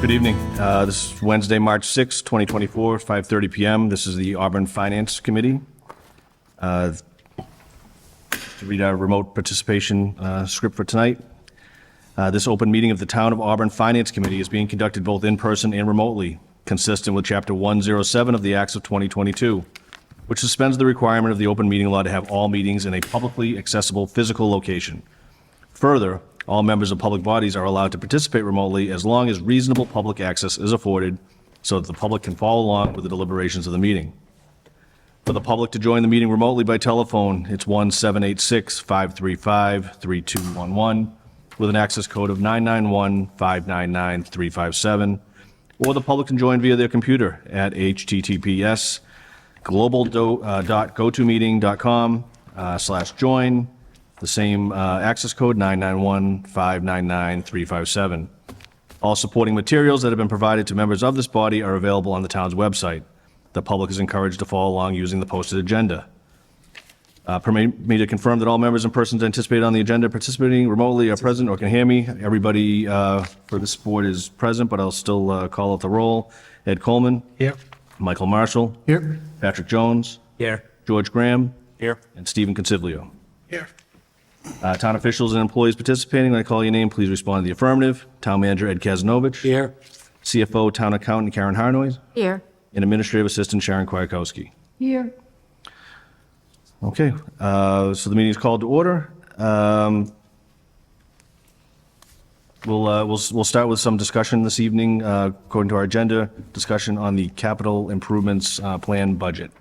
Good evening. This is Wednesday, March 6, 2024, 5:30 p.m. This is the Auburn Finance Committee. To read our remote participation script for tonight. This open meeting of the Town of Auburn Finance Committee is being conducted both in person and remotely, consistent with Chapter 107 of the Acts of 2022, which suspends the requirement of the open meeting law to have all meetings in a publicly accessible physical location. Further, all members of public bodies are allowed to participate remotely as long as reasonable public access is afforded so that the public can follow along with the deliberations of the meeting. For the public to join the meeting remotely by telephone, it's 1-786-535-3211 with an access code of 991-599-357, or the public can join via their computer at https://gotomeeting.com/join. The same access code, 991-599-357. All supporting materials that have been provided to members of this body are available on the town's website. The public is encouraged to follow along using the posted agenda. Permit me to confirm that all members and persons anticipated on the agenda participating remotely are present or can hear me. Everybody for this board is present, but I'll still call out the roll. Ed Coleman. Here. Michael Marshall. Here. Patrick Jones. Here. George Graham. Here. And Stephen Consiglio. Here. Town officials and employees participating, when I call your name, please respond to the affirmative. Town manager Ed Kazanovich. Here. CFO, town accountant Karen Harnoy. Here. And administrative assistant Sharon Kwiatkowski. Here. Okay, so the meeting is called to order. We'll start with some discussion this evening, according to our agenda, discussion on the capital improvements plan budget.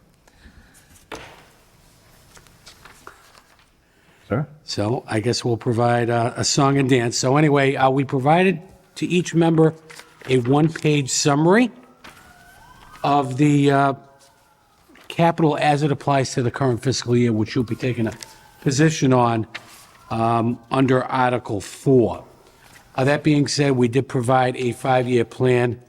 Sir? So I guess we'll provide a song and dance. So anyway, we provided to each member a one-page summary of the capital as it applies to the current fiscal year, which you'll be taking a position on under Article 4. That being said, we did provide a 5-year plan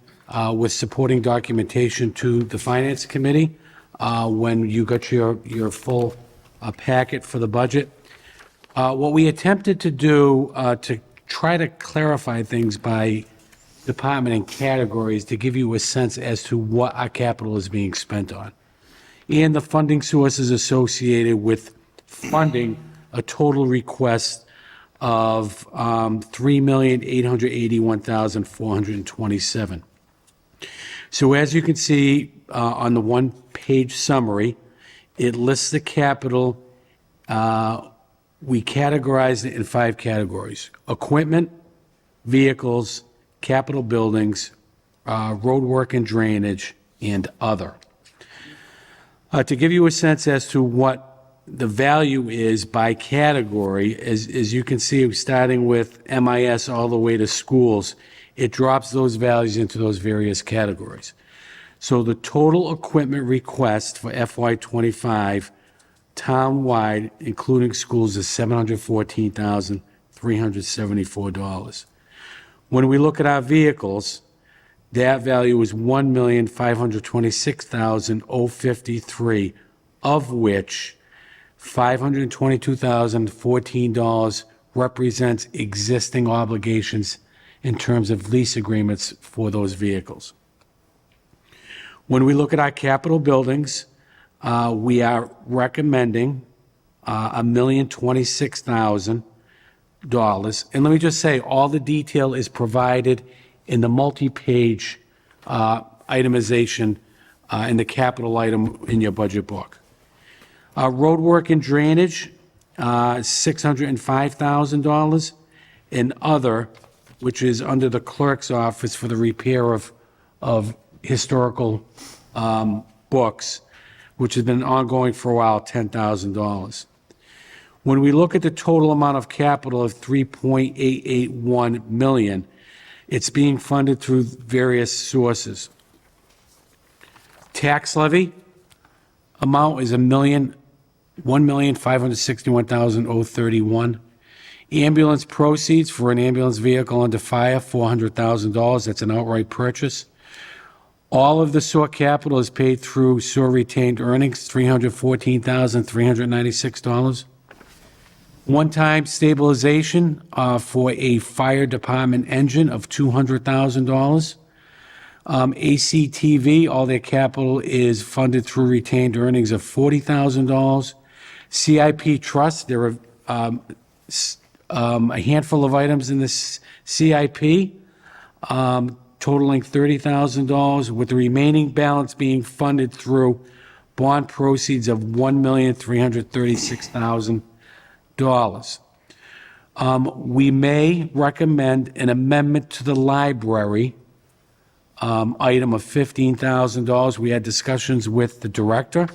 with supporting documentation to the Finance Committee when you got your full packet for the budget. What we attempted to do to try to clarify things by department and categories to give you a sense as to what our capital is being spent on, and the funding sources associated with funding a total request of $3,881,427. So as you can see on the one-page summary, it lists the capital. We categorized it in 5 categories: equipment, vehicles, capital buildings, road work and drainage, and other. To give you a sense as to what the value is by category, as you can see, starting with MIS all the way to schools, it drops those values into those various categories. So the total equipment request for FY25 town-wide, including schools, is $714,374. When we look at our vehicles, that value is $1,526,053, of which $522,014 represents existing obligations in terms of lease agreements for those vehicles. When we look at our capital buildings, we are recommending $1,026,000. And let me just say, all the detail is provided in the multi-page itemization in the capital item in your budget book. Road work and drainage, $605,000. And other, which is under the clerk's office for the repair of historical books, which has been ongoing for a while, $10,000. When we look at the total amount of capital of $3.881 million, it's being funded through various sources. Tax levy amount is $1,561,031. Ambulance proceeds for an ambulance vehicle under fire, $400,000. That's an outright purchase. All of the SOAR capital is paid through SOAR retained earnings, $314,396. One-time stabilization for a fire department engine of $200,000. ACTV, all their capital is funded through retained earnings of $40,000. CIP Trust, there are a handful of items in this CIP totaling $30,000, with the remaining balance being funded through bond proceeds of $1,336,000. We may recommend an amendment to the library item of $15,000. We had discussions with the director.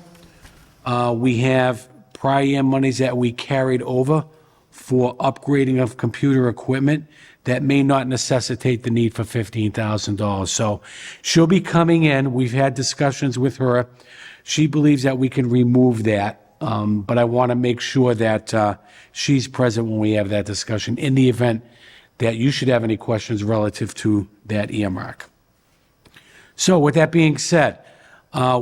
We have prior year monies that we carried over for upgrading of computer equipment that may not necessitate the need for $15,000. So she'll be coming in. We've had discussions with her. She believes that we can remove that, but I want to make sure that she's present when we have that discussion in the event that you should have any questions relative to that earmark. So with that being said,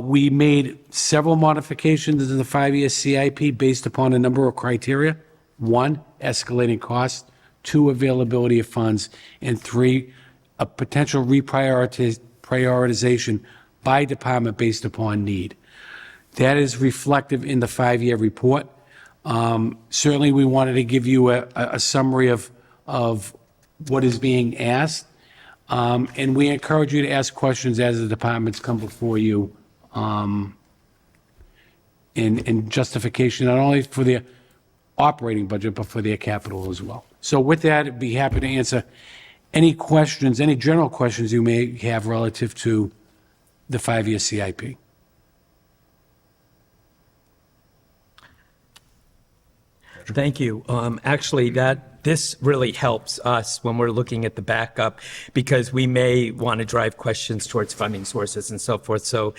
we made several modifications to the five-year CIP based upon a number of criteria. 1, escalating costs. 2, availability of funds. And 3, a potential reprioritization by department based upon need. That is reflective in the five-year report. Certainly, we wanted to give you a summary of what is being asked. And we encourage you to ask questions as the departments come before you in justification, not only for the operating budget, but for their capital as well. So with that, I'd be happy to answer any questions, any general questions you may have relative to the five-year CIP. Thank you. Actually, this really helps us when we're looking at the backup, because we may want to drive questions towards funding sources and so forth. So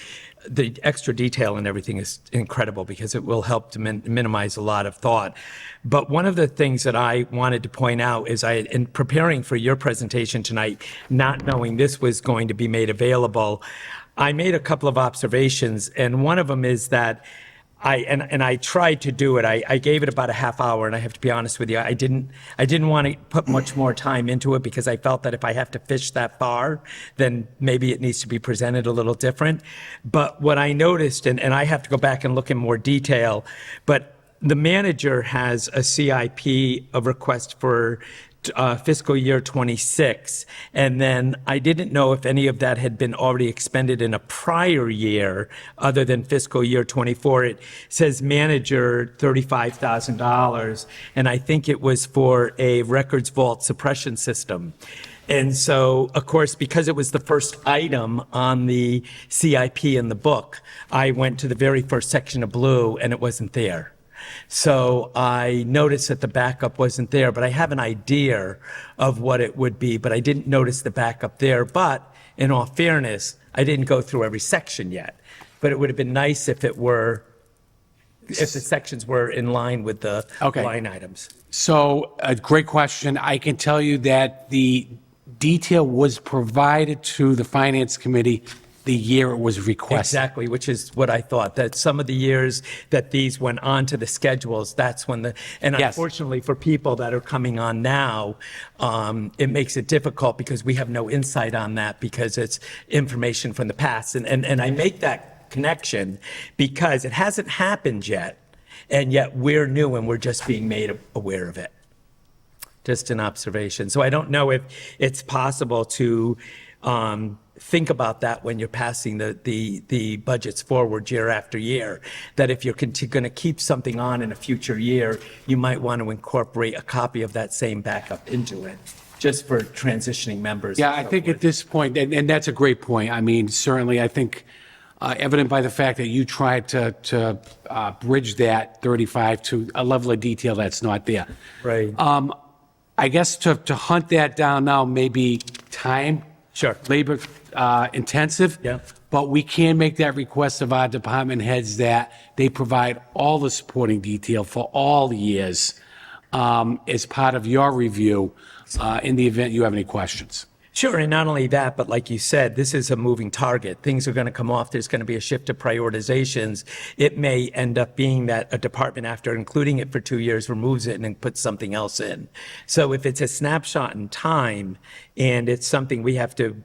the extra detail and everything is incredible, because it will help to minimize a lot of thought. But one of the things that I wanted to point out is in preparing for your presentation tonight, not knowing this was going to be made available, I made a couple of observations, and one of them is that I tried to do it. I gave it about a half hour, and I have to be honest with you, I didn't want to put much more time into it, because I felt that if I have to fish that far, then maybe it needs to be presented a little different. But what I noticed, and I have to go back and look in more detail, but the manager has a CIP, a request for fiscal year 26, and then I didn't know if any of that had been already expended in a prior year other than fiscal year 24. It says manager $35,000, and I think it was for a records vault suppression system. And so, of course, because it was the first item on the CIP in the book, I went to the very first section of blue, and it wasn't there. So I noticed that the backup wasn't there, but I have an idea of what it would be, but I didn't notice the backup there. But in all fairness, I didn't go through every section yet. But it would have been nice if the sections were in line with the line items. So a great question. I can tell you that the detail was provided to the Finance Committee the year it was requested. Exactly, which is what I thought, that some of the years that these went on to the schedules, that's when and Yes. Unfortunately for people that are coming on now, it makes it difficult because we have no insight on that, because it's information from the past. And I make that connection because it hasn't happened yet, and yet we're new and we're just being made aware of it. Just an observation. So I don't know if it's possible to think about that when you're passing the budgets forward year after year, that if you're going to keep something on in a future year, you might want to incorporate a copy of that same backup into it, just for transitioning members. Yeah, and I so think forth. at this point, and that's a great point. I mean, certainly, I think evident by the fact that you tried to bridge that 35 to a level of detail that's not there. Right. I guess to hunt that down now may be time. Sure. Labor intensive. Yeah. But we can make that request of our department heads that they provide all the supporting detail for all years as part of your review in the event you have any questions. Sure, and not only that, but like you said, this is a moving target. Things are going to come off. There's going to be a shift of prioritizations. It may end up being that a department, after including it for 2 years, removes it and then puts something else in. So if it's a snapshot in time and it's something we have to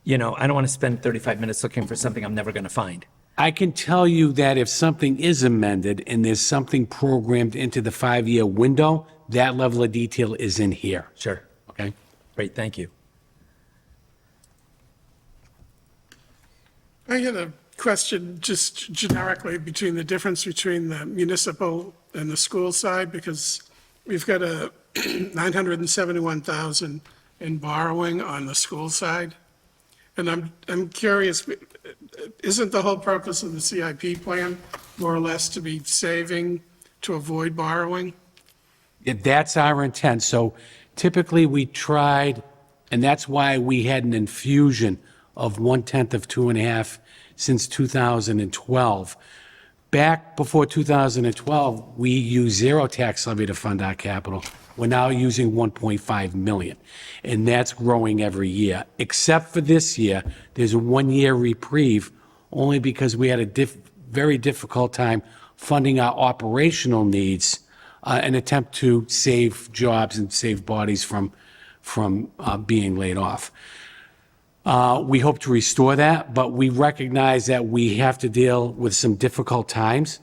you know, I don't want to spend 35 minutes looking for something I'm never going to find. I can tell you that if something is amended and there's something programmed into the 5-year window, that level of detail is in here, Sure. okay? Great, thank you. I had a question just generically between the difference between the municipal and the school side, because we've got a 971,000 in borrowing on the school side. And I'm curious, isn't the whole purpose of the CIP plan more or less to be saving to avoid borrowing? That's our intent. So typically we tried, and that's why we had an infusion of 1/10 of 2.5 since 2012. Back before 2012, we used zero tax levy to fund our capital. We're now using 1.5 million, and that's growing every year. Except for this year, there's a 1-year reprieve only because we had a very difficult time funding our operational needs, an attempt to save jobs and save bodies from being laid off. We hope to restore that, but we recognize that we have to deal with some difficult times.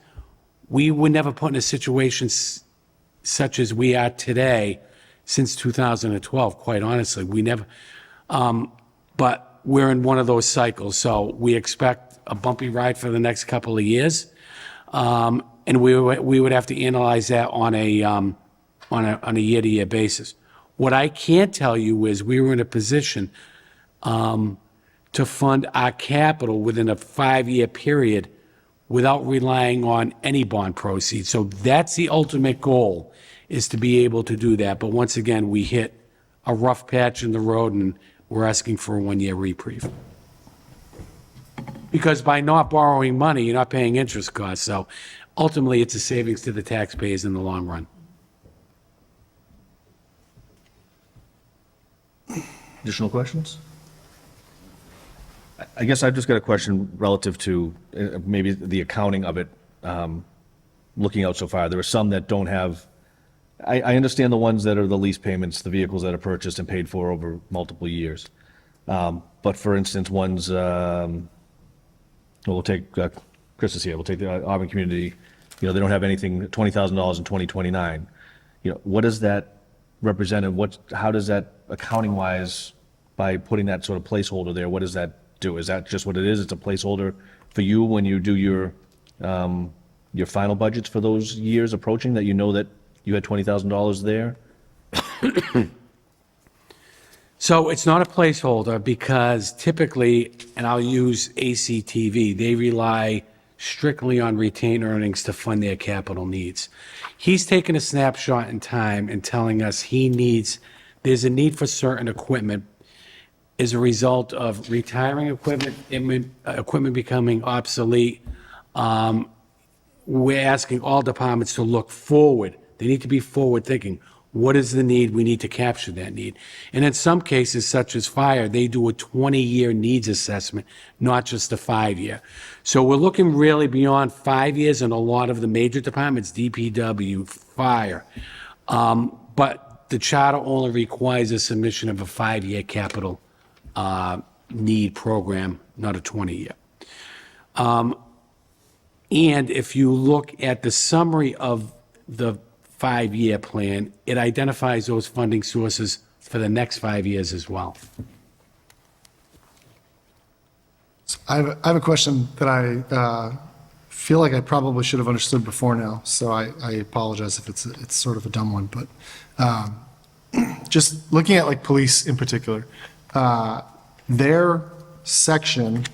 We were never put in a situation such as we are today since 2012, quite honestly. We never, but we're in one of those cycles, so we expect a bumpy ride for the next couple of years. And we would have to analyze that on a year-to-year basis. What I can't tell you is we were in a position to fund our capital within a 5-year period without relying on any bond proceeds. So that's the ultimate goal, is to be able to do that. But once again, we hit a rough patch in the road, and we're asking for a 1-year reprieve. Because by not borrowing money, you're not paying interest costs. So ultimately, it's a savings to the taxpayers in the long run. Additional questions? I guess I've just got a question relative to maybe the accounting of it, looking out so far. There are some that don't have, I understand the ones that are the lease payments, the vehicles that are purchased and paid for over multiple years. But for instance, ones, well, we'll take, Chris is here, we'll take the Auburn community, you know, they don't have anything, $20,000 in 2029. You know, what does that represent, and how does that, accounting-wise, by putting that sort of placeholder there, what does that do? Is that just what it is? It's a placeholder for you when you do your final budgets for those years approaching, that you know that you had $20,000 there? So it's not a placeholder because typically, and I'll use ACTV, they rely strictly on retained earnings to fund their capital needs. He's taken a snapshot in time and telling us there's a need for certain equipment as a result of retiring equipment becoming obsolete. We're asking all departments to look forward. They need to be forward thinking. What is the need? We need to capture that need. And in some cases, such as fire, they do a 20-year needs assessment, not just a 5-year. So we're looking really beyond 5 years in a lot of the major departments, DPW, fire. But the charter only requires a submission of a 5-year capital need program, not a 20-year. And if you look at the summary of the 5-year plan, it identifies those funding sources for the next 5 years as well. I have a question that I feel like I probably should have understood before now, so I apologize if it's sort of a dumb one, but just looking at like police in particular, their section,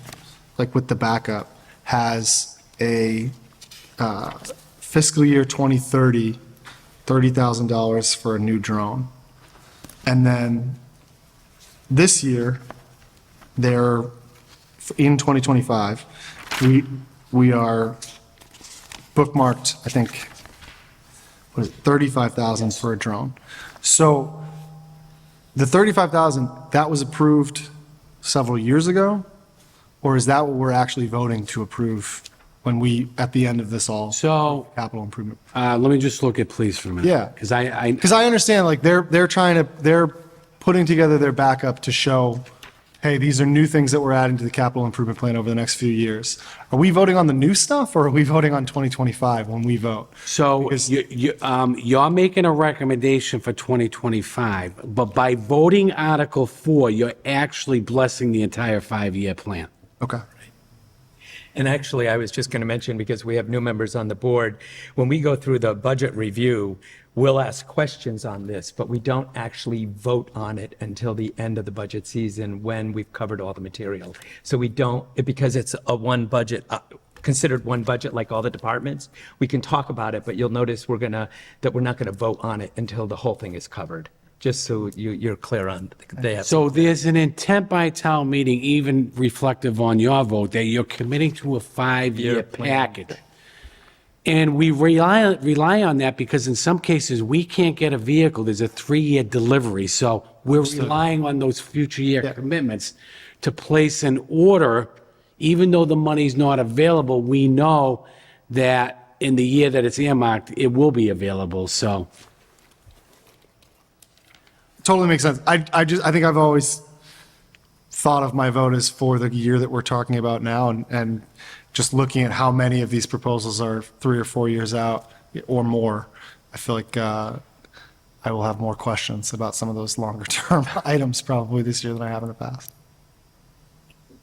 like with the backup, has a fiscal year 2030, $30,000 for a new drone. And then this year, they're in 2025, we are bookmarked, I think, what is it, 35,000 for a drone. So the 35,000, that was approved several years ago? Or is that what we're actually voting to approve when we, at the end of this all, So capital improvement? let me just look at police for a minute. Yeah. Because Because I understand, like, they're putting together their backup to show, hey, these are new things that we're adding to the capital improvement plan over the next few years. Are we voting on the new stuff, or are we voting on 2025 when we vote? So Because- you're making a recommendation for 2025, but by voting Article 4, you're actually blessing the entire 5-year plan. Okay. And actually, I was just going to mention, because we have new members on the board, when we go through the budget review, we'll ask questions on this, but we don't actually vote on it until the end of the budget season when we've covered all the material. So we don't, because it's a one budget, considered one budget like all the departments, we can talk about it, but you'll notice that we're not going to vote on it until the whole thing is covered, just so you're clear on that. So there's an intent by town meeting, even reflective on your vote, that you're committing to a 5-year Year plan. package. And we rely on that because in some cases, we can't get a vehicle. There's a 3-year delivery. So we're relying on those future year Yeah. commitments to place an order. Even though the money's not available, we know that in the year that it's earmarked, it will be available. So Totally makes sense. I think I've always thought of my vote as for the year that we're talking about now, and just looking at how many of these proposals are 3 or 4 years out or more, I feel like I will have more questions about some of those longer term items probably this year than I have in the past.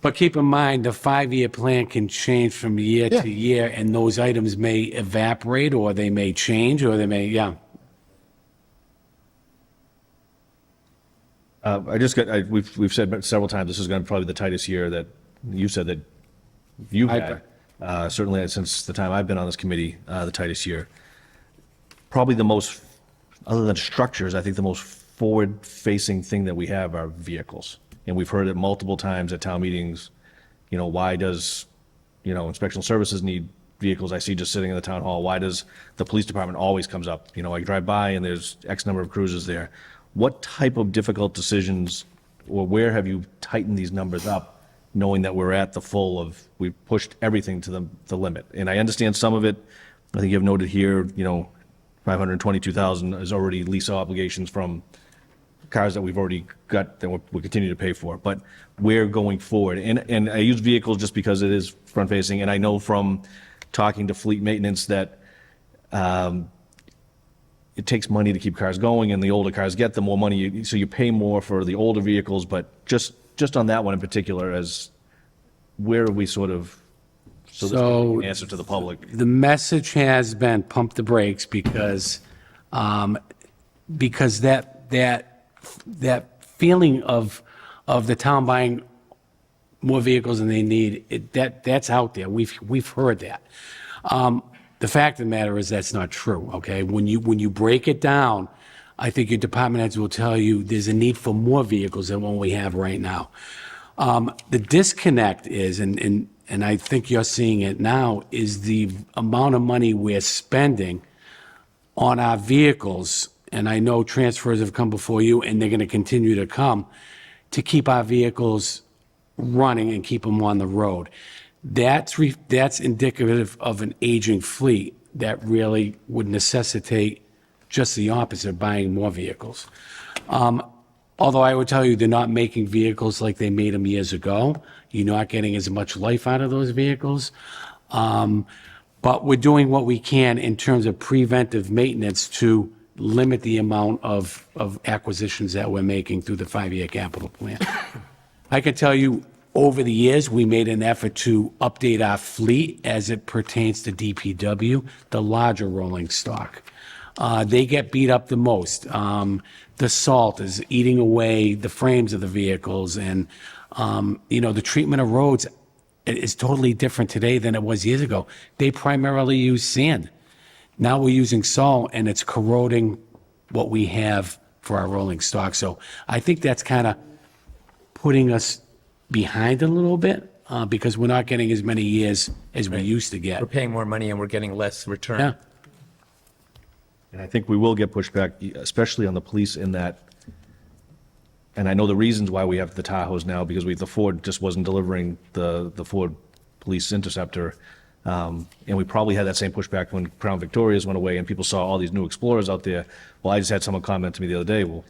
But keep in mind, the 5-year plan can change from year Yeah. to year, and those items may evaporate, or they may change, or they may, yeah. We've said several times, this is going to be probably the tightest year that you said that you've had. Certainly since the time I've been on this committee, the tightest year. Probably the most, other than structures, I think the most forward-facing thing that we have are vehicles. And we've heard it multiple times at town meetings, why does, inspectional services need vehicles? I see just sitting in the town hall. Why does the police department always comes up? I drive by and there's X number of cruisers there. What type of difficult decisions, or where have you tightened these numbers up, knowing that we're at the full of, we've pushed everything to the limit? And I understand some of it, I think you've noted here, 522,000 is already lease obligations from cars that we've already got that we continue to pay for. But we're going forward. And I use vehicles just because it is front-facing, and I know from talking to fleet maintenance that it takes money to keep cars going, and the older cars get, the more money so you pay more for the older vehicles. But just on that one in particular, as where are we sort of, so this can be an answer to the public? The message has been pump the brakes because that feeling of the town buying more vehicles than they need, that's out there. We've heard that. The fact of the matter is that's not true, okay? When you break it down, I think your department heads will tell you there's a need for more vehicles than what we have right now. The disconnect is, and I think you're seeing it now, is the amount of money we're spending on our vehicles. And I know transfers have come before you, and they're going to continue to come, to keep our vehicles running and keep them on the road. That's indicative of an aging fleet that really would necessitate just the opposite, buying more vehicles. Although I would tell you, they're not making vehicles like they made them years ago. You're not getting as much life out of those vehicles. But we're doing what we can in terms of preventive maintenance to limit the amount of acquisitions that we're making through the 5-year capital plan. I can tell you, over the years, we made an effort to update our fleet as it pertains to DPW, the larger rolling stock. They get beat up the most. The salt is eating away the frames of the vehicles, and, the treatment of roads is totally different today than it was years ago. They primarily use sand. Now we're using salt, and it's corroding what we have for our rolling stock. So I think that's kind of putting us behind a little bit because we're not getting as many years as we used to get. We're paying more money and we're getting less return. Yeah. And I think we will get pushback, especially on the police in that, and I know the reasons why we have the Tahoes now, because the Ford just wasn't delivering the Ford Police Interceptor. And we probably had that same pushback when Crown Victorias went away and people saw all these new Explorers out there. Well, I just had someone comment to me the other day, well,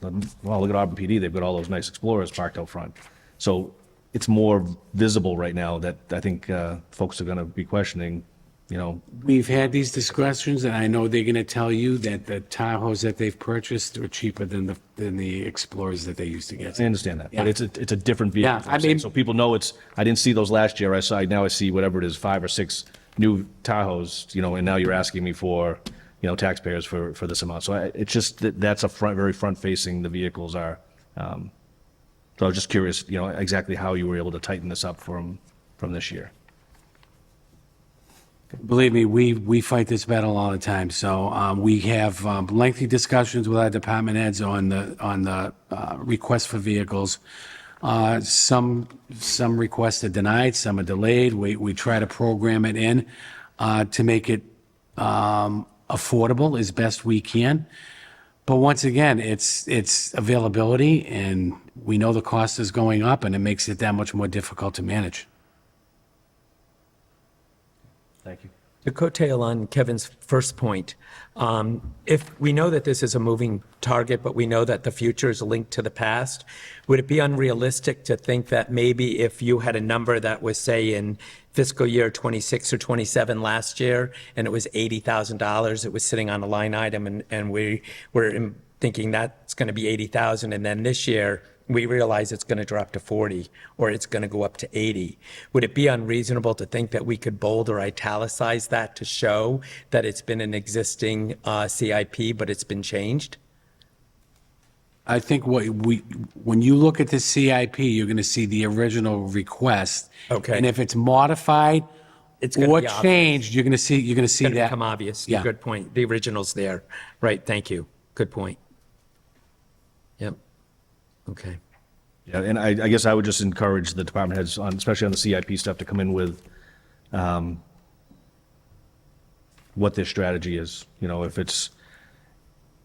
look at Auburn PD, they've got all those nice Explorers parked out front. So it's more visible right now that I think folks are going to be questioning, you know, We've had these discussions, and I know they're going to tell you that the Tahoes that they've purchased are cheaper than the Explorers that they used to get. I understand that, but Yeah. it's a different vehicle. Yeah, is what I'm I saying. mean- So people know I didn't see those last year. Now I see whatever it is, 5 or 6 new Tahoes, you know, and now you're asking me for, you know, taxpayers for this amount. So it's just that's very front-facing the vehicles are. So I was just curious, you know, exactly how you were able to tighten this up from this year. Believe me, we fight this battle all the time. So we have lengthy discussions with our department heads on the request for vehicles. Some requests are denied, some are delayed. We try to program it in to make it affordable as best we can. But once again, it's availability, and we know the cost is going up, and it makes it that much more difficult to manage. Thank you. To coattail on Kevin's first point, if we know that this is a moving target, but we know that the future is linked to the past, would it be unrealistic to think that maybe if you had a number that was, say, in fiscal year 26 or 27 last year, and it was $80,000, it was sitting on a line item, and we were thinking that's going to be 80,000, and then this year we realize it's going to drop to 40 or it's going to go up to 80. Would it be unreasonable to think that we could bold or italicize that to show that it's been an existing CIP, but it's been changed? I think when you look at the CIP, you're going to see the original request. Okay. And if it's modified It's gonna or be obvious. changed, you're going to see It's going to that. become obvious. Yeah. Good point. The original's there. Right, thank you. Good point. Yep. Okay. Yeah, and I guess I would just encourage the department heads, especially on the CIP stuff, to come in with what their strategy is. You know, if it's,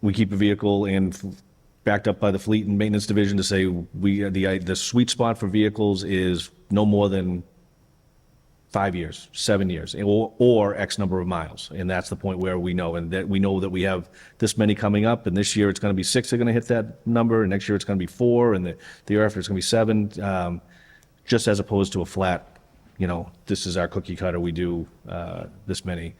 we keep a vehicle and backed up by the fleet and maintenance division to say the sweet spot for vehicles is no more than 5 years, 7 years, or X number of miles. And that's the point where we know, and that we know that we have this many coming up, and this year it's going to be 6 that are going to hit that number, and next year it's going to be 4, and the year after it's going to be 7, just as opposed to a flat, you know, this is our cookie cutter, we do this many.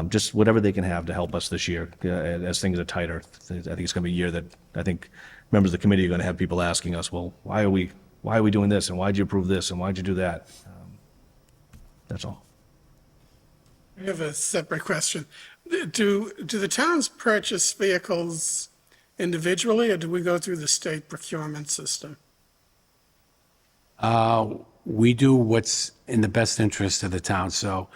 Just whatever they can have to help us this year, as things are tighter. I think it's going to be a year that I think members of the committee are going to have people asking us, well, why are we doing this, and why'd you approve this, and why'd you do that? That's all. I have a separate question. Do the towns purchase vehicles individually, or do we go through the state procurement system? We do what's in the best interest of the town. So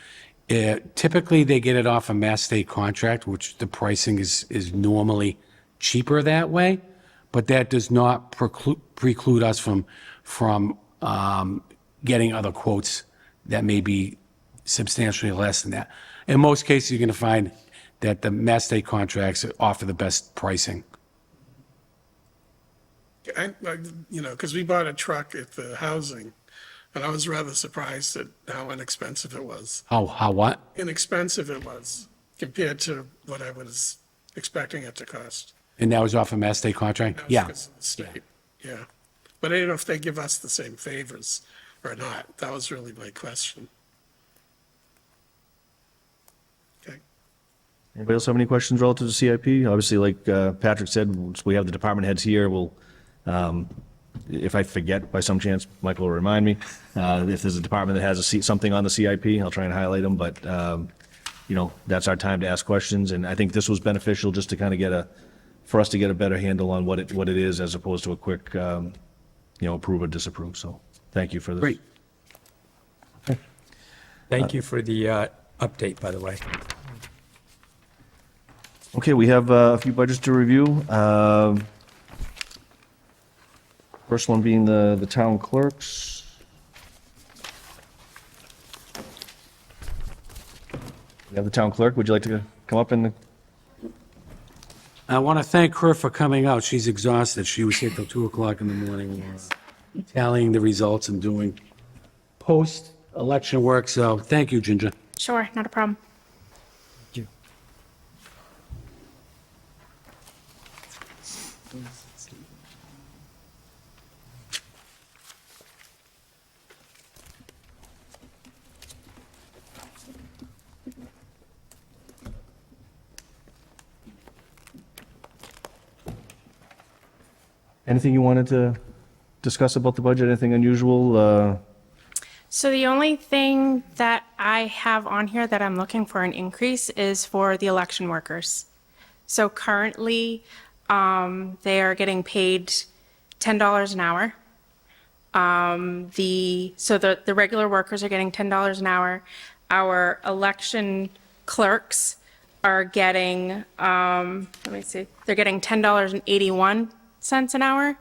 typically, they get it off a Mass State contract, which the pricing is normally cheaper that way, but that does not preclude us from getting other quotes that may be substantially less than that. In most cases, you're going to find that the Mass State contracts offer the best pricing. You know, because we bought a truck at the housing, and I was rather surprised at how inexpensive it was. How what? Inexpensive it was compared to what I was expecting it to cost. And that was off a Mass State contract? That was Yeah. because of the state, yeah. But I don't know if they give us the same favors or not. That was really my question. Okay. Anybody else have any questions relative to CIP? Obviously, like Patrick said, once we have the department heads here, we'll, if I forget by some chance, Michael will remind me. If there's a department that has something on the CIP, I'll try and highlight them, but, you know, that's our time to ask questions, and I think this was beneficial just to kind of for us to get a better handle on what it is, as opposed to a quick, you know, approve or disapprove, so thank you for this. Great. Thank you for the update, by the way. Okay, we have a few budgets to review. First one being the town clerks. We have the town clerk. Would you like to come up and, I want to thank her for coming out. She's exhausted. She was here till 2 o'clock in the morning, tallying the results and doing post-election work, so thank you, Ginger. Sure, not a problem. Anything you wanted to discuss about the budget? Anything unusual? So the only thing that I have on here that I'm looking for an increase is for the election workers. So currently, they are getting paid $10 an hour. The regular workers are getting $10 an hour. Our election clerks are getting, let me see, they're getting $10.81 an hour.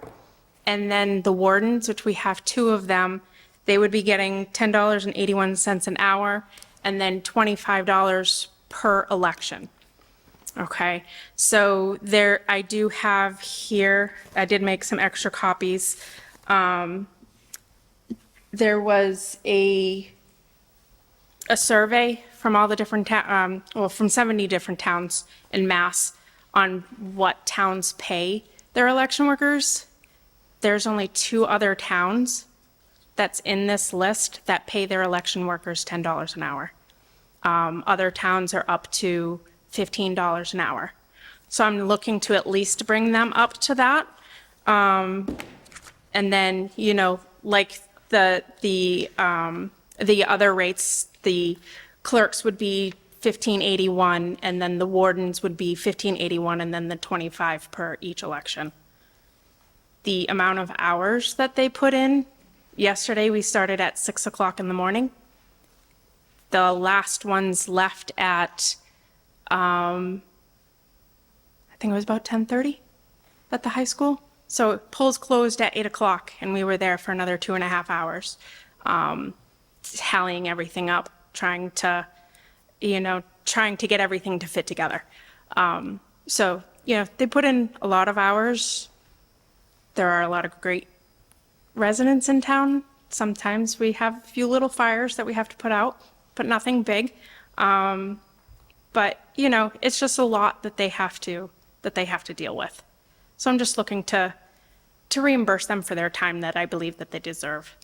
And then the wardens, which we have 2 of them, they would be getting $10.81 an hour and then $25 per election. Okay, so there, I do have here, I did make some extra copies. There was a survey from all the different, from 70 different towns in Mass on what towns pay their election workers. There's only 2 other towns that's in this list that pay their election workers $10 an hour. Other towns are up to $15 an hour. So I'm looking to at least bring them up to that. And then, you know, like the other rates, the clerks would be $15.81, and then the wardens would be $15.81, and then the 25 per each election. The amount of hours that they put in, yesterday we started at 6 o'clock in the morning. The last ones left at, I think it was about 10:30 at the high school. So polls closed at 8 o'clock, and we were there for another 2.5 hours, tallying everything up, trying to get everything to fit together. So, you know, they put in a lot of hours. There are a lot of great residents in town. Sometimes we have a few little fires that we have to put out, but nothing big. But, you know, it's just a lot that they have to deal with. So I'm just looking to reimburse them for their time that I believe that they deserve.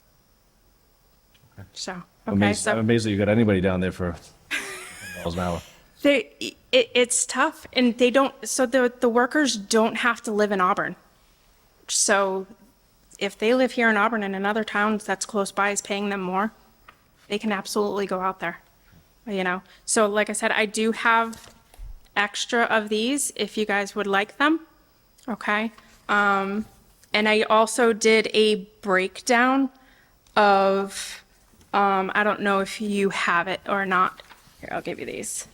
So, okay, I'm so amazed that you got anybody down there for $10 an hour. it's tough, and they don't, so the workers don't have to live in Auburn. So if they live here in Auburn and another town that's close by is paying them more, they can absolutely go out there, you know? So like I said, I do have extra of these if you guys would like them, okay? And I also did a breakdown of, I don't know if you have it or not. Here, I'll give you these.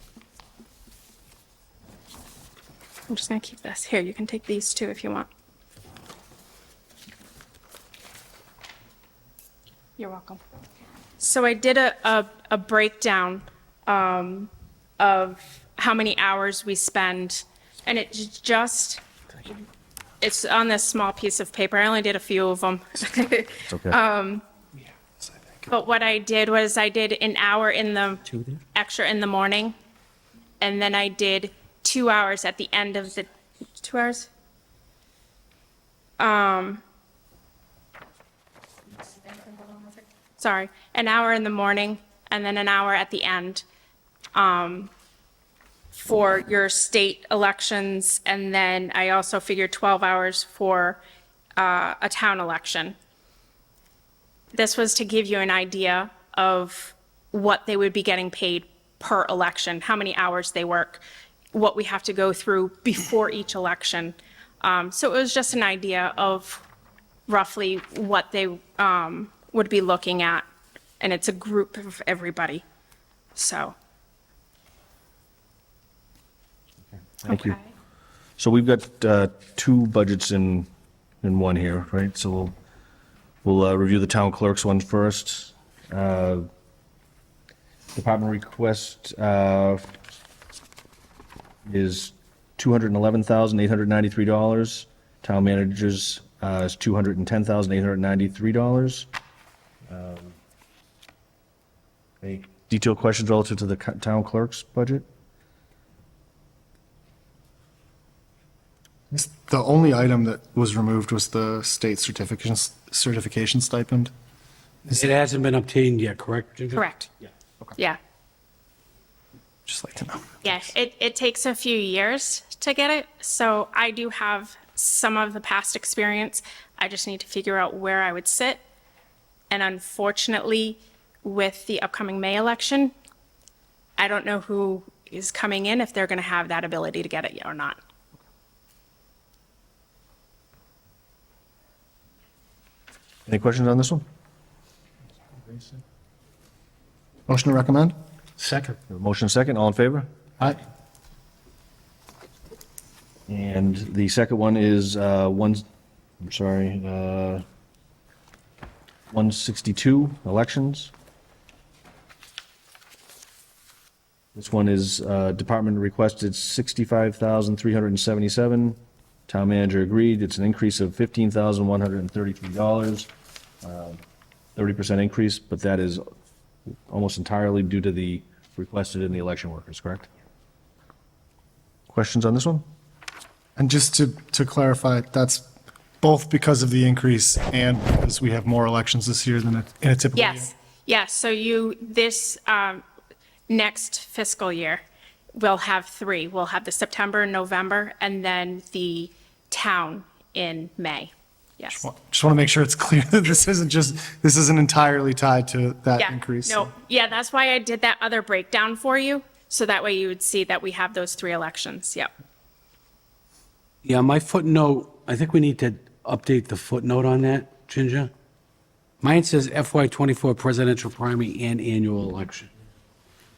I'm just gonna keep this. Here, you can take these too if you want. You're welcome. So I did a breakdown of how many hours we spend, and it's on this small piece of paper. I only did a few of them. It's okay. But what I did was I did an hour in the extra in the morning, and then I did 2 hours at the end of the 2 hours. Sorry, an hour in the morning and then an hour at the end for your state elections. And then I also figured 12 hours for a town election. This was to give you an idea of what they would be getting paid per election, how many hours they work, what we have to go through before each election. So it was just an idea of roughly what they would be looking at, and it's a group of everybody, so. Thank you. Okay. So we've got 2 budgets in one here, right? So we'll review the town clerk's one first. Department request is $211,893. Town manager's is $210,893. Any detailed questions relative to the town clerk's budget? The only item that was removed was the state certification stipend. It hasn't been obtained yet, correct? Ginger? Correct. Yeah. Okay. Yeah, Just like to know. yeah, it takes a few years to get it, so I do have some of the past experience. I just need to figure out where I would sit. And unfortunately, with the upcoming May election, I don't know who is coming in, if they're going to have that ability to get it or not. Any questions on this one? Motion to recommend? Second. Motion second, all in favor? Aye. And the second one is 162, elections. This one is department requested 65,377. Town manager agreed. It's an increase of $15,133. 30% increase, but that is almost entirely due to the requested in the election workers, correct? Questions on this one? And just to clarify, that's both because of the increase and because we have more elections this year than in a typical year? Yes. So this next fiscal year, we'll have 3. We'll have the September, November, and then the town in May. Yes. Just want to make sure it's clear that this isn't entirely tied to that Yeah. increase. No, yeah, that's why I did that other breakdown for you. So that way you would see that we have those 3 elections. Yep. Yeah, my footnote, I think we need to update the footnote on that, Ginger. Mine says FY '24 presidential primary and annual election.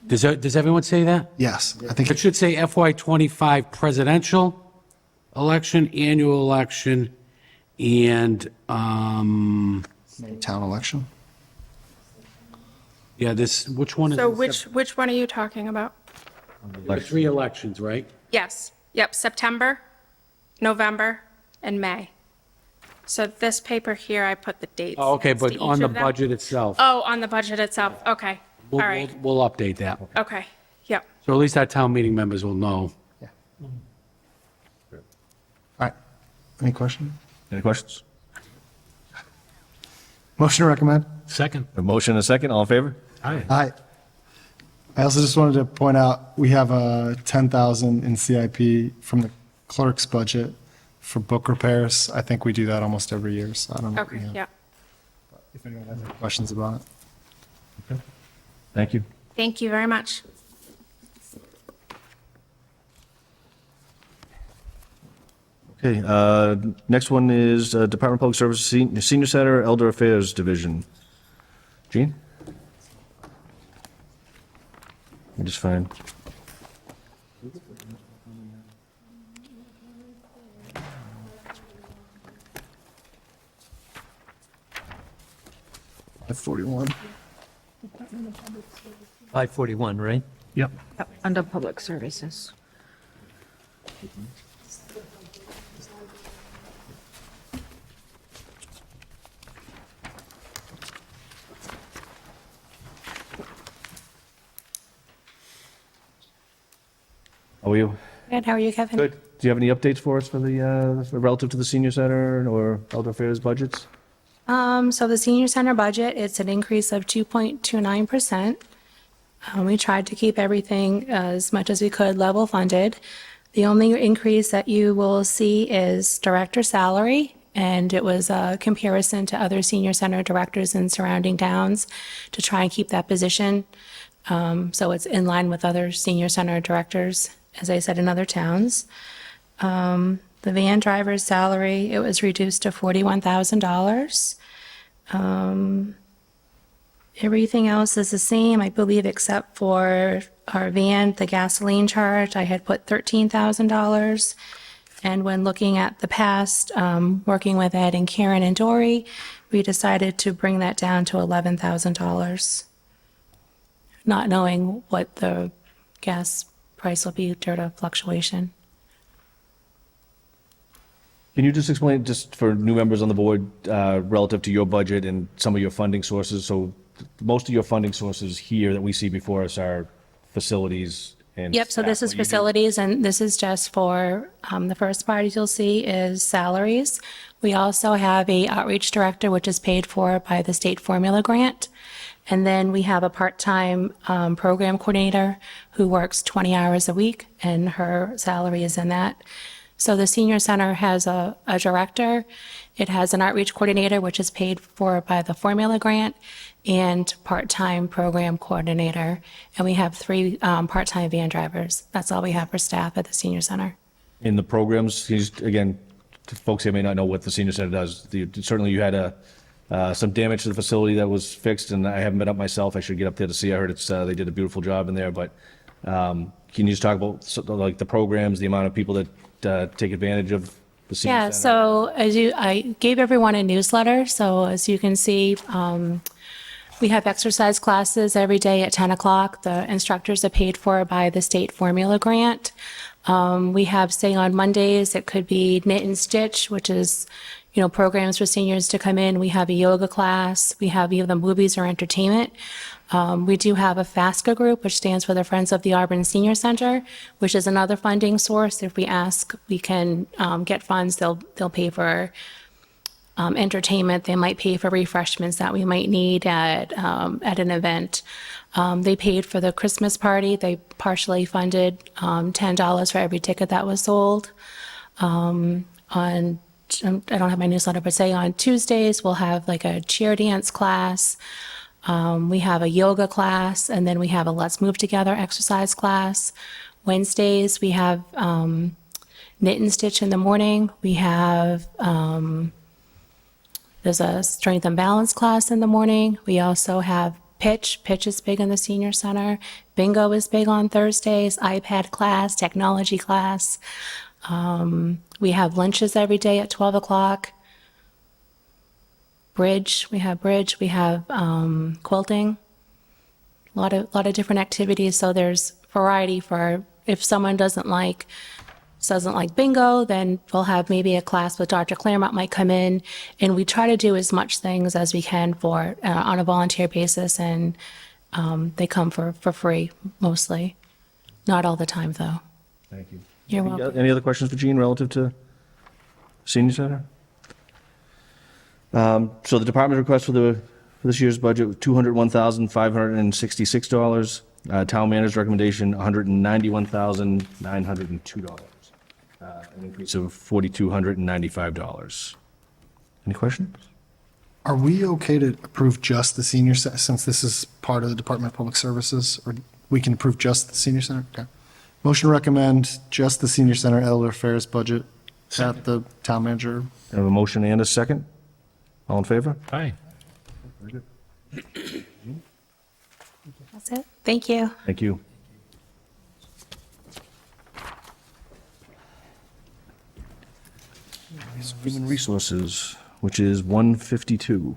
Does everyone say that? Yes, I think It should say FY '25 presidential election, annual election, and, town election. yeah, which one is? So this? which one are you talking about? The 3 elections, right? Yes. Yep. September, November, and May. So this paper here, I put the dates. Oh, okay, next but to on each the of them. budget itself, Oh, on the budget itself. Okay. All we'll, right. we'll we'll update that. Okay. Yep. So at least our town meeting members will know. All right. Any question? Any questions? Motion to recommend? Second. A motion and a second, all in favor? Aye. I also just wanted to point out, we have a 10,000 in CIP from the clerk's budget for book repairs. I think we do that almost every year, so I don't know. Okay. Yep. If anyone has any questions about it. Thank you. Thank you very much. Okay, next one is Department of Public Service Senior Center Elder Affairs Division. Gene? I'm just fine. At 41. 541, right? Yep. Yep, under public services. How are you? Good. How are you, Kevin? Good. Do you have any updates for us for the, relative to the senior center or elder affairs budgets? So the senior center budget, it's an increase of 2.29%. We tried to keep everything as much as we could level funded. The only increase that you will see is director salary, and it was a comparison to other senior center directors in surrounding towns to try and keep that position. So it's in line with other senior center directors, as I said, in other towns. The van driver's salary, it was reduced to $41,000. Everything else is the same, I believe, except for our van, the gasoline charge, I had put $13,000. And when looking at the past, working with Ed and Karen and Dory, we decided to bring that down to $11,000. Not knowing what the gas price will be due to fluctuation. Can you just explain, just for new members on the board, relative to your budget and some of your funding sources? So most of your funding sources here that we see before us are facilities and. Yep, so this staff. is What you do- facilities, and this is just for, the first part you'll see is salaries. We also have a outreach director, which is paid for by the state formula grant. And then we have a part-time program coordinator who works 20 hours a week, and her salary is in that. So the senior center has a director, it has an outreach coordinator, which is paid for by the formula grant, and part-time program coordinator. And we have 3 part-time van drivers. That's all we have for staff at the senior center. In the programs, again, to folks here may not know what the senior center does. Certainly you had some damage to the facility that was fixed, and I haven't been up myself. I should get up there to see. I heard they did a beautiful job in there, but can you just talk about like the programs, the amount of people that take advantage of the senior Yeah, center? so I gave everyone a newsletter, so as you can see, we have exercise classes every day at 10 o'clock. The instructors are paid for by the state formula grant. We have, say, on Mondays, it could be knit and stitch, which is, programs for seniors to come in. We have a yoga class. We have either movies or entertainment. We do have a FASCA group, which stands for the Friends of the Auburn Senior Center, which is another funding source. If we ask, we can get funds. They'll pay for entertainment. They might pay for refreshments that we might need at an event. They paid for the Christmas party. They partially funded $10 for every ticket that was sold. I don't have my newsletter, but say on Tuesdays, we'll have like a cheer dance class. We have a yoga class, and then we have a Let's Move Together exercise class. Wednesdays, we have knit and stitch in the morning. We have, there's a strength and balance class in the morning. We also have pitch. Pitch is big in the senior center. Bingo is big on Thursdays. iPad class, technology class. We have lunches every day at 12 o'clock. Bridge, we have quilting. A lot of different activities. So there's variety for if someone doesn't like bingo, then we'll have maybe a class with Dr. Claremont might come in, and we try to do as much things as we can for on a volunteer basis, and they come for free mostly. Not all the time though. Thank you. You're welcome. Any other questions for Jean relative to senior center? So the department request for this year's budget was $201,566. Town manager's recommendation, $191,902. An increase of $4,295. Any questions? Are we okay to approve just the senior center, since this is part of the Department of Public Services, or we can approve just the senior center? Okay. Motion to recommend just the senior center elder affairs budget at the town manager. I have a motion and a second. All in favor? Aye. That's it. Thank you. Thank you. Human Resources, which is 152.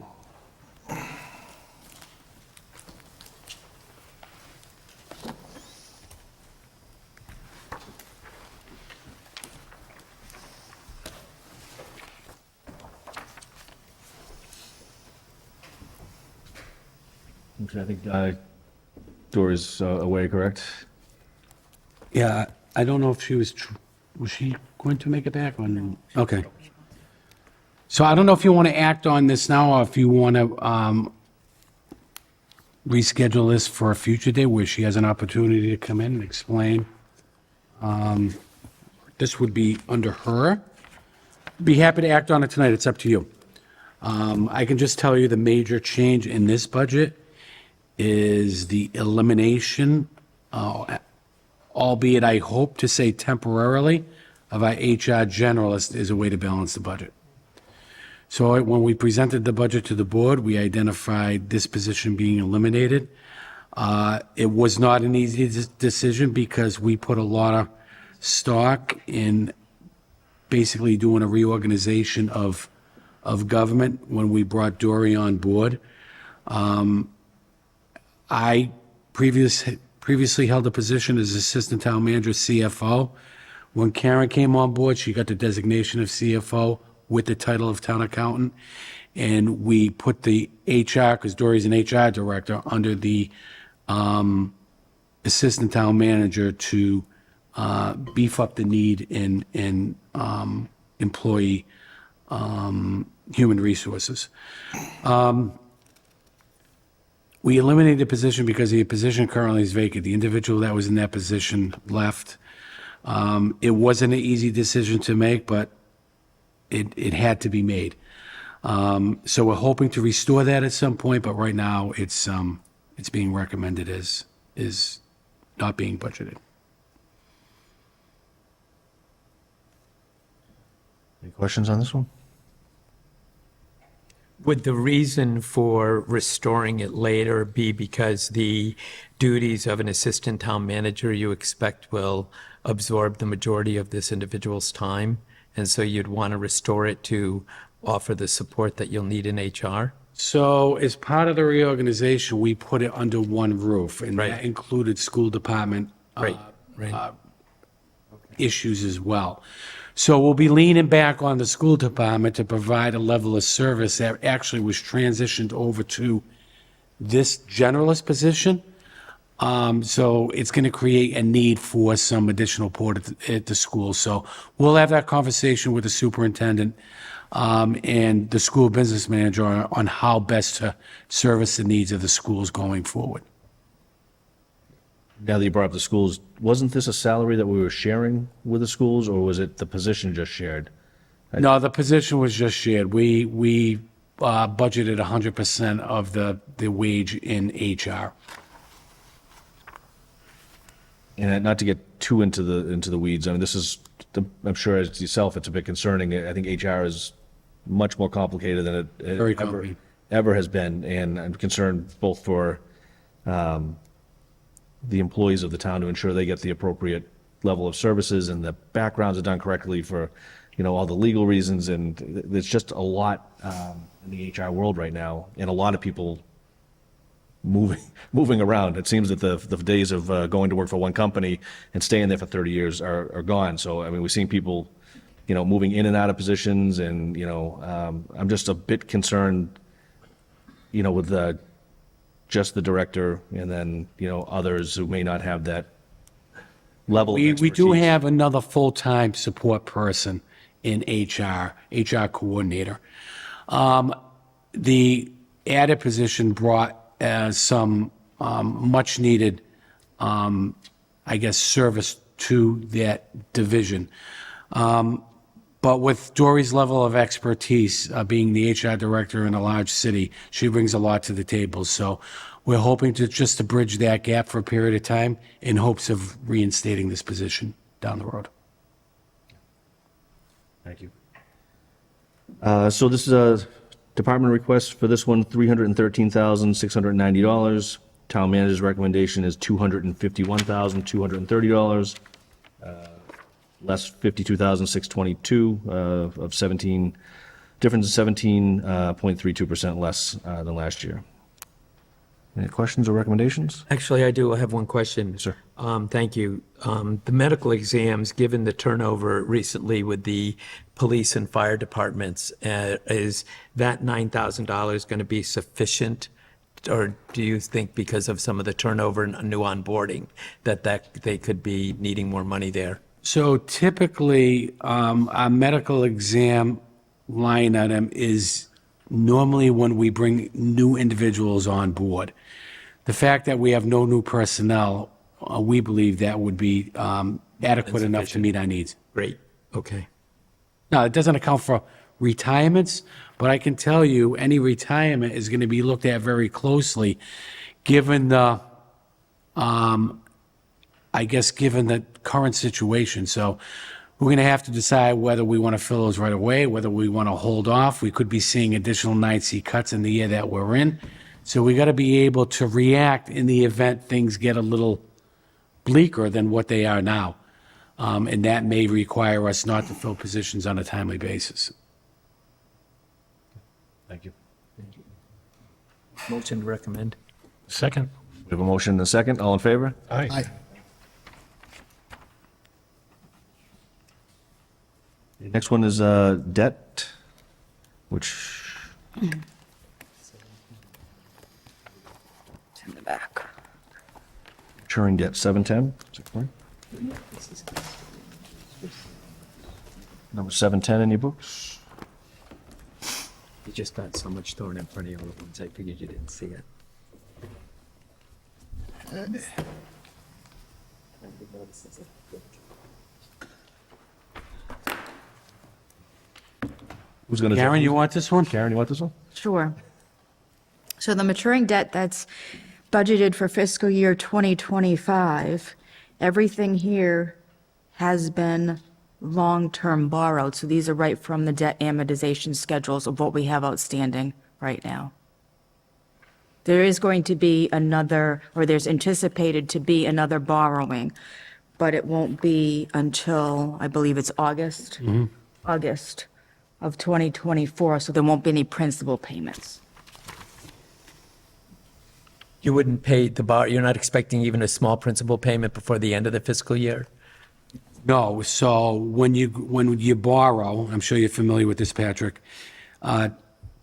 Okay, I think Dora's away, correct? Yeah, I don't know if she was she going to make it back on? Okay. So I don't know if you want to act on this now, or if you want to reschedule this for a future day where she has an opportunity to come in and explain. This would be under her. Be happy to act on it tonight. It's up to you. I can just tell you the major change in this budget is the elimination, albeit I hope to say temporarily, of our HR generalist as a way to balance the budget. So when we presented the budget to the board, we identified this position being eliminated. It was not an easy decision because we put a lot of stock in basically doing a reorganization of government when we brought Dory on board. I previously held a position as Assistant Town Manager, CFO. When Karen came on board, she got the designation of CFO with the title of Town Accountant. And we put the HR, because Dory's an HR Director, under the Assistant Town Manager to beef up the need in employee human resources. We eliminated the position because the position currently is vacant. The individual that was in that position left. It wasn't an easy decision to make, but it had to be made. So we're hoping to restore that at some point, but right now it's being recommended as is not being budgeted. Any questions on this one? Would the reason for restoring it later be because the duties of an assistant town manager you expect will absorb the majority of this individual's time? And so you'd want to restore it to offer the support that you'll need in HR? So as part of the reorganization, we put it under one roof, and Right. that included school department Right, right. issues as well. So we'll be leaning back on the school department to provide a level of service that actually was transitioned over to this generalist position. So it's going to create a need for some additional support at the school. So we'll have that conversation with the superintendent and the school business manager on how best to service the needs of the schools going forward. Now that you brought up the schools, wasn't this a salary that we were sharing with the schools, or was it the position just shared? No, the position was just shared. We budgeted 100% of the wage in HR. And not to get too into the weeds, I mean, this is, I'm sure as yourself, it's a bit concerning. I think HR is much more complicated than it Very complicated. ever has been, and I'm concerned both for the employees of the town to ensure they get the appropriate level of services and the backgrounds are done correctly for, all the legal reasons, and there's just a lot in the HR world right now, and a lot of people moving around. It seems that the days of going to work for one company and staying there for 30 years are gone. So, I mean, we've seen people, moving in and out of positions, and, I'm just a bit concerned, with just the director and then, others who may not have that level of We do expertise. have another full-time support person in HR coordinator. The added position brought some much-needed, service to that division. But with Dory's level of expertise, being the HR director in a large city, she brings a lot to the table. So we're hoping to bridge that gap for a period of time in hopes of reinstating this position down the road. Thank you. So this is a department request for this one, $313,690. Town manager's recommendation is $251,230. Less $52,622 of 17, difference of 17.32% less than last year. Any questions or recommendations? Actually, I do have one question. Sir. Thank you. The medical exams, given the turnover recently with the police and fire departments, is that $9,000 going to be sufficient? Or do you think because of some of the turnover and new onboarding that they could be needing more money there? So typically, our medical exam line item is normally when we bring new individuals on board. The fact that we have no new personnel, we believe that would be adequate enough to meet our needs. Great, okay. Now, it doesn't account for retirements, but I can tell you, any retirement is going to be looked at very closely, given the, given the current situation. So we're going to have to decide whether we want to fill those right away, whether we want to hold off. We could be seeing additional 9C cuts in the year that we're in. So we got to be able to react in the event things get a little bleaker than what they are now. And that may require us not to fill positions on a timely basis. Thank you. Motion to recommend. Second. We have a motion and a second. All in favor? Aye. Next one is debt, which, It's in the back. maturing debt, 710, is that correct? Number 710 in your books? You just got so much thrown in front of you all at once, I figured you didn't see it. Who's going to? Karen, you want this one? Karen, you want this one? Sure. So the maturing debt that's budgeted for fiscal year 2025, everything here has been long-term borrowed. So these are right from the debt amortization schedules of what we have outstanding right now. There is going to be another, or there's anticipated to be another borrowing, but it won't be until, I believe it's August, August of 2024, so there won't be any principal payments. You wouldn't pay the bar, you're not expecting even a small principal payment before the end of the fiscal year? No, so when you borrow, I'm sure you're familiar with this, Patrick,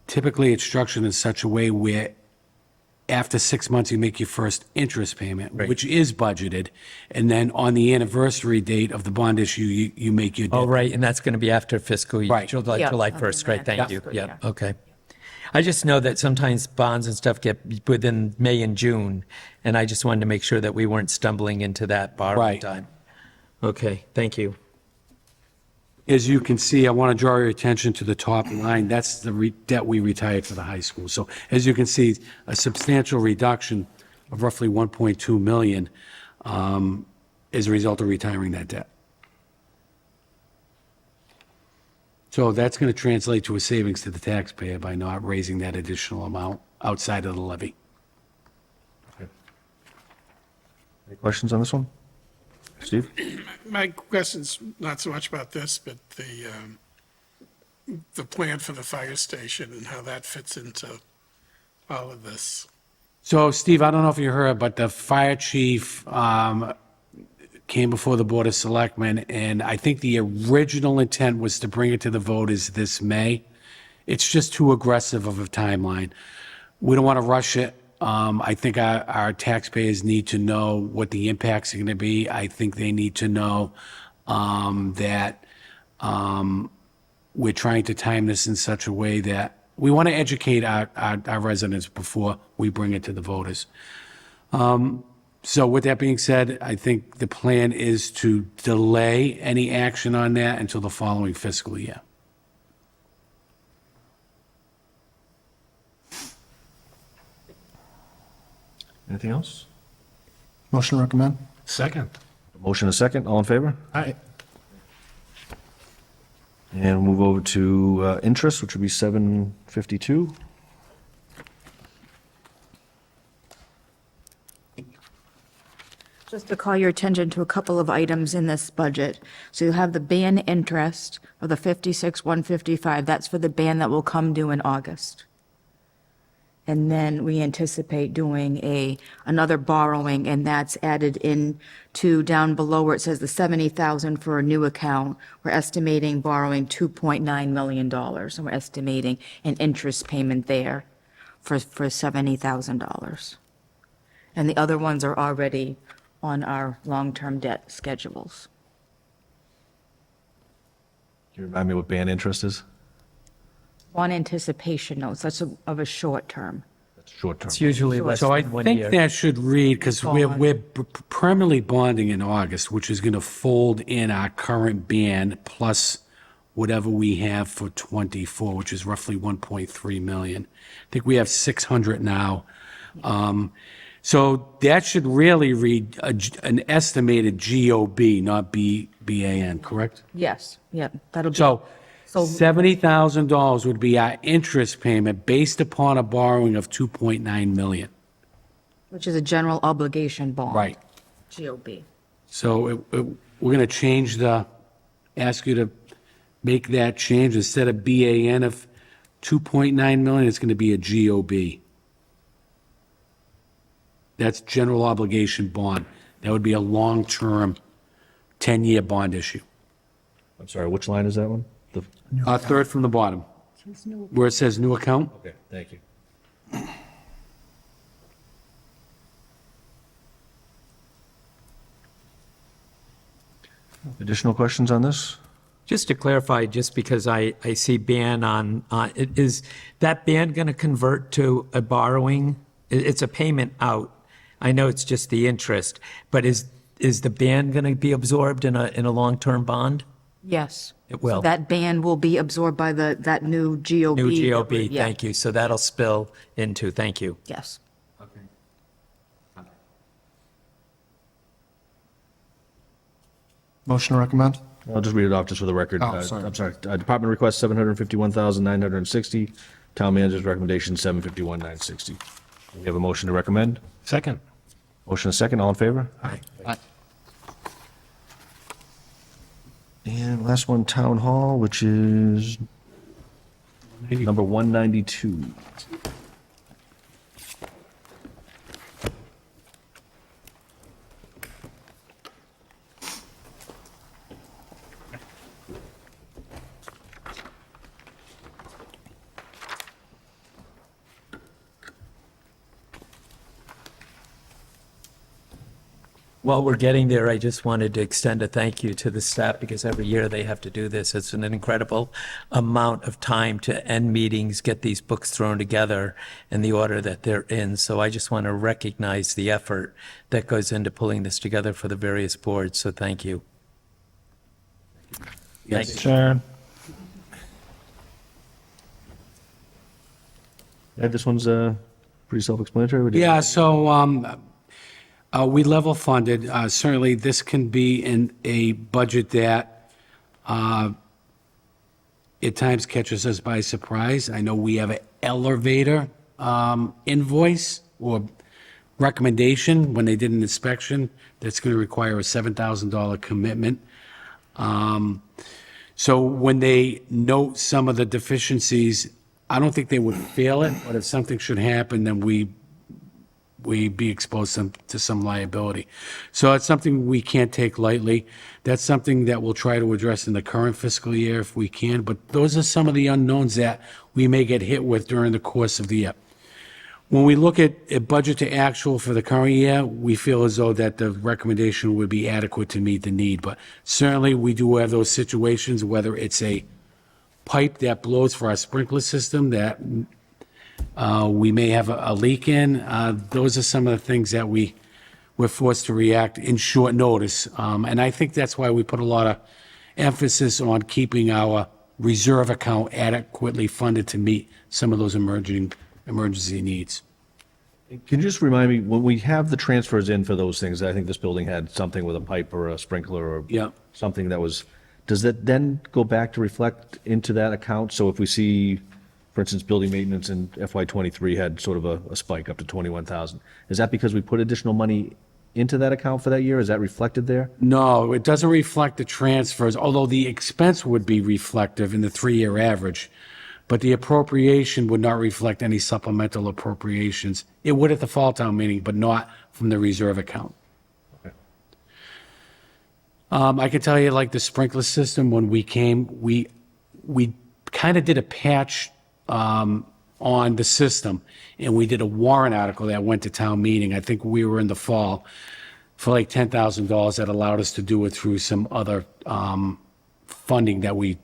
typically it's structured in such a way where after 6 months, you make your first interest payment, Right. which is budgeted, and then on the anniversary date of the bond issue, you make your Oh, debt. right, and that's going to be after fiscal year, Right. July Yeah. July 1st, right, thank you. Fiscal Yeah, year. okay. I just know that sometimes bonds and stuff get within May and June, and I just wanted to make sure that we weren't stumbling into that borrowing Right. time. Okay, thank you. As you can see, I want to draw your attention to the top line. That's the debt we retired for the high school. So as you can see, a substantial reduction of roughly 1.2 million as a result of retiring that debt. So that's going to translate to a savings to the taxpayer by not raising that additional amount outside of the levy. Any questions on this one? Steve? My question's not so much about this, but the plan for the fire station and how that fits into all of this. So, Steve, I don't know if you heard, but the fire chief came before the Board of Selectmen, and I think the original intent was to bring it to the voters this May. It's just too aggressive of a timeline. We don't want to rush it. I think our taxpayers need to know what the impacts are going to be. I think they need to know that we're trying to time this in such a way that we want to educate our residents before we bring it to the voters. So with that being said, I think the plan is to delay any action on that until the following fiscal year. Anything else? Motion to recommend? Second. Motion and a second, all in favor? Aye. And we'll move over to interest, which would be 752. Just to call your attention to a couple of items in this budget. So you have the ban interest of the 56,155. That's for the ban that will come due in August. And then we anticipate doing another borrowing, and that's added in to down below where it says the 70,000 for a new account. We're estimating borrowing $2.9 million, and we're estimating an interest payment there for $70,000. And the other ones are already on our long-term debt schedules. Can you remind me what band interest is? On anticipation notes, that's of a short term. That's short term. It's usually less So I than 1 think year. that should read, because we're Bond. primarily bonding in August, which is going to fold in our current ban plus whatever we have for '24, which is roughly 1.3 million. I think we have 600 now. So that should really read an estimated GOB, not BAN, correct? Yes, yep, that'll be. So So- $70,000 would be our interest payment based upon a borrowing of 2.9 million. Which is a general obligation bond. Right. GOB. So we're going to ask you to make that change. Instead of BAN of 2.9 million, it's going to be a GOB. That's general obligation bond. That would be a long-term 10-year bond issue. I'm sorry, which line is that one? The, Third from the bottom, where it says new account. okay, thank you. Additional questions on this? Just to clarify, just because I see ban on, is that ban going to convert to a borrowing? It's a payment out. I know it's just the interest, but is the ban going to be absorbed in a long-term bond? Yes, It will. That ban will be absorbed by that new GOB. New GOB, Yeah. thank you. So that'll spill into, thank you. Yes. Motion to recommend? I'll just read it off just for the record. Oh, sorry. I'm sorry. Department request 751,960. Town manager's recommendation 751,960. We have a motion to recommend. Second. Motion and second. All in favor? Aye. And last one, town hall, which is number 192. While we're getting there, I just wanted to extend a thank you to the staff because every year they have to do this. It's an incredible amount of time to end meetings, get these books thrown together in the order that they're in. So I just want to recognize the effort that goes into pulling this together for the various boards. So thank you. Thank you. Sharon? Ed, this one's pretty self-explanatory. What do you- Yeah, so we level funded. Certainly, this can be in a budget that at times catches us by surprise. I know we have an elevator invoice or recommendation when they did an inspection that's going to require a $7,000 commitment. So when they note some of the deficiencies, I don't think they would fail it, but if something should happen, then we be exposed to some liability. So it's something we can't take lightly. That's something that we'll try to address in the current fiscal year if we can, but those are some of the unknowns that we may get hit with during the course of the year. When we look at budget to actual for the current year, we feel as though that the recommendation would be adequate to meet the need, but certainly we do have those situations, whether it's a pipe that blows for our sprinkler system that we may have a leak in. Those are some of the things that we're forced to react in short notice. And I think that's why we put a lot of emphasis on keeping our reserve account adequately funded to meet some of those emergency needs. Can you just remind me, when we have the transfers in for those things, I think this building had something with a pipe or a sprinkler or Yeah. something that was, does that then go back to reflect into that account? So if we see, for instance, building maintenance in FY '23 had sort of a spike up to 21,000, is that because we put additional money into that account for that year? Is that reflected there? No, it doesn't reflect the transfers, although the expense would be reflective in the three-year average. But the appropriation would not reflect any supplemental appropriations. It would at the fall town meeting, but not from the reserve account. Okay. I can tell you, like the sprinkler system, when we came, we kind of did a patch on the system, and we did a warrant article that went to town meeting. I think we were in the fall for like $10,000 that allowed us to do it through some other funding that we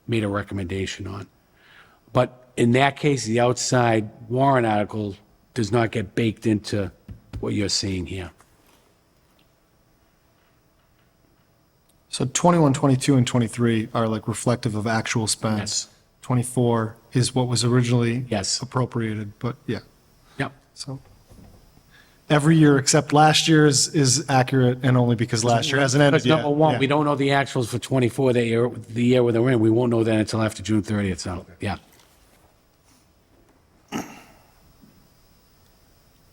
made a recommendation on. But in that case, the outside warrant article does not get baked into what you're seeing here. So 21, 22, and 23 are like reflective of actual spend. Yes. 24 is what was originally Yes. appropriated, but yeah, Yep. so. Every year except last year's is accurate and only because last year hasn't ended Because yet. number one, Yeah. we don't know the actuals for '24, the year where they're in. We won't know that until after June 30th, so, yeah.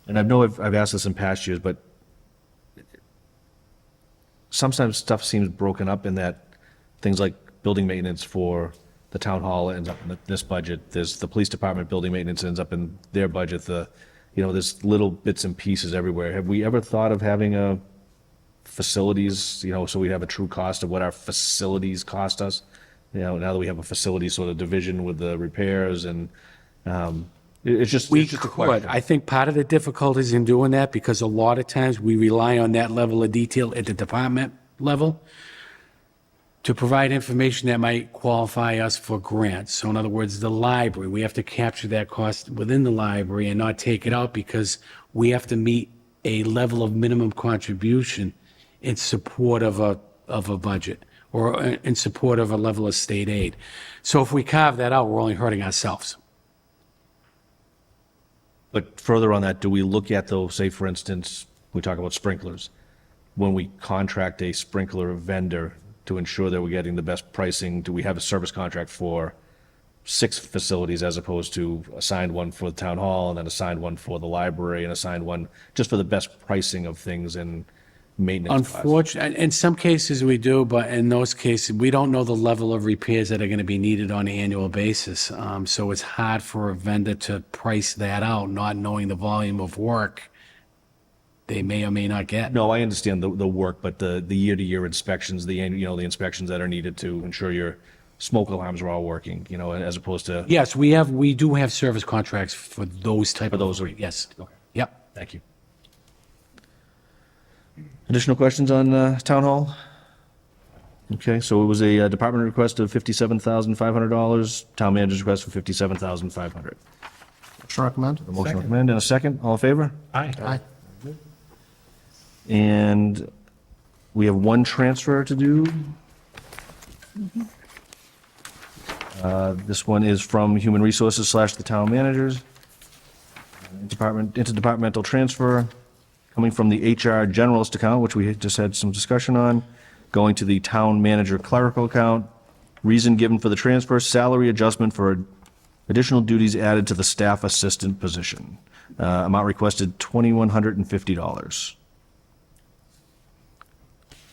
And I know I've asked this in past years, but sometimes stuff seems broken up in that things like building maintenance for the town hall ends up in this budget. There's the police department building maintenance ends up in their budget. There's little bits and pieces everywhere. Have we ever thought of having a facilities, so we have a true cost of what our facilities cost us? Now that we have a facility sort of division with the repairs and, it's just We a could. question. I think part of the difficulties in doing that, because a lot of times we rely on that level of detail at the department level to provide information that might qualify us for grants. So in other words, the library, we have to capture that cost within the library and not take it out because we have to meet a level of minimum contribution in support of a budget. or in support of a level of state aid. So if we carve that out, we're only hurting ourselves. But further on that, do we look at those, say, for instance, we talk about sprinklers, when we contract a sprinkler vendor to ensure that we're getting the best pricing, do we have a service contract for 6 facilities as opposed to assigned one for the town hall and then assigned one for the library and assigned one just for the best pricing of things and maintenance costs? Unfortunately, in some cases we do, but in those cases, we don't know the level of repairs that are going to be needed on an annual basis. So it's hard for a vendor to price that out, not knowing the volume of work they may or may not get. No, I understand the work, but the year-to-year inspections, the inspections that are needed to ensure your smoke alarms are all working, as opposed to. Yes, we do have service contracts for those type of. those. Yes. Okay. Yep. Thank you. Additional questions on Town Hall? Okay, so it was a department request of $57,500, town manager's request for $57,500. Motion to recommend? A motion to recommend and a second, all in favor? Aye. And we have one transfer to do. This one is from Human Resources / the town managers. Interdepartmental transfer, coming from the HR generalist account, which we just had some discussion on, going to the town manager clerical account. Reason given for the transfer, salary adjustment for additional duties added to the staff assistant position. Amount requested $2,150.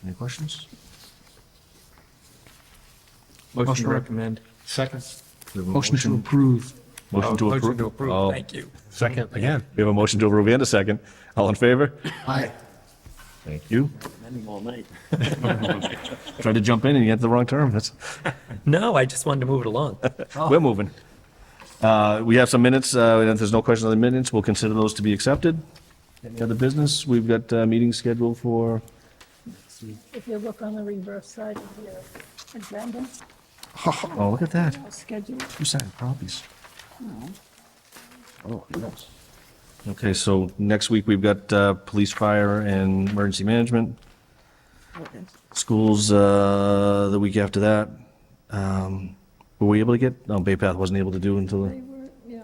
Any questions? Motion to recommend. Second. Motion to approve. Motion to approve. Motion to approve, Oh, thank you. Second, again. we have a motion to approve and a second. All in favor? Aye. Thank you. Tried to jump in and you had the wrong term. No, I just wanted to move it along. We're moving. We have some minutes. And if there's no question on the minutes, we'll consider those to be accepted. Any other business? We've got meetings scheduled for, If you look on the reverse side of your agenda, oh, look at that. schedule. Two signed copies. Oh, yes. Okay, so next week we've got police, fire, and emergency management. Schools the week after that. Were we able to get, no, Bay Path wasn't able to do until, They were, yeah,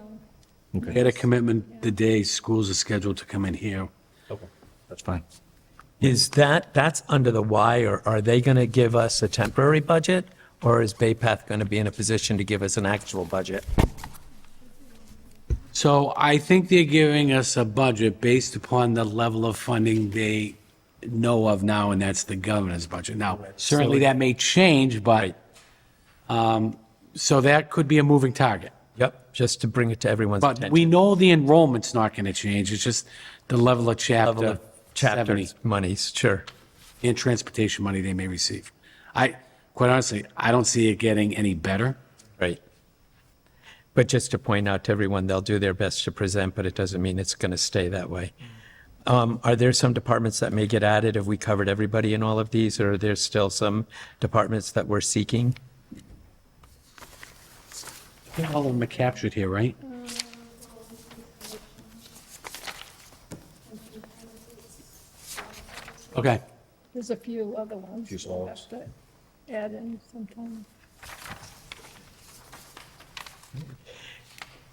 We had a commitment the day schools are scheduled to come in here. that's fine. That's under the Y, or are they going to give us a temporary budget? Or is Bay Path going to be in a position to give us an actual budget? So I think they're giving us a budget based upon the level of funding they know of now, and that's the governor's budget. Now, certainly that may change, but, so that could be a moving target. Yep, just to bring it to everyone's But attention. we know the enrollment's not going to change, it's just the level of Level chapter of chapters, 70 monies, sure. and transportation money they may receive. Quite honestly, I don't see it getting any better. Right. But just to point out to everyone, they'll do their best to present, but it doesn't mean it's going to stay that way. Are there some departments that may get added? Have we covered everybody in all of these, or are there still some departments that we're seeking? All of them are captured here, right? Okay. there's a few other ones we'll have to add in sometime.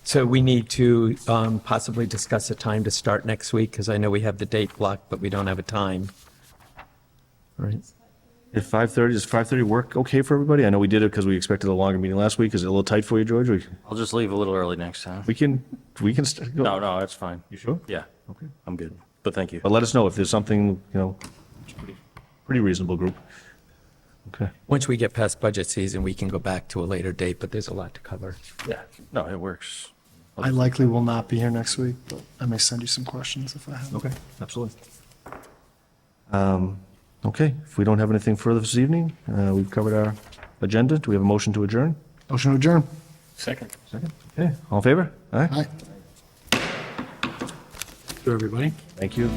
So we need to possibly discuss a time to start next week, because I know we have the date blocked, but we don't have a time. Right. At 5:30, does 5:30 work okay for everybody? I know we did it because we expected a longer meeting last week. Is it a little tight for you, George? I'll just leave a little early next time. We can go. No, that's fine. You sure? Yeah. Okay. I'm good. But thank you. But let us know if there's something, it's pretty reasonable group. Okay. Once we get past budget season, we can go back to a later date, but there's a lot to cover. Yeah. No, it works. I likely will not be here next week, but I may send you some questions if I have. Okay, absolutely. Okay, if we don't have anything further this evening, we've covered our agenda. Do we have a motion to adjourn? Motion to adjourn. Second. Okay, all in favor? All right, Aye. To everybody. thank you.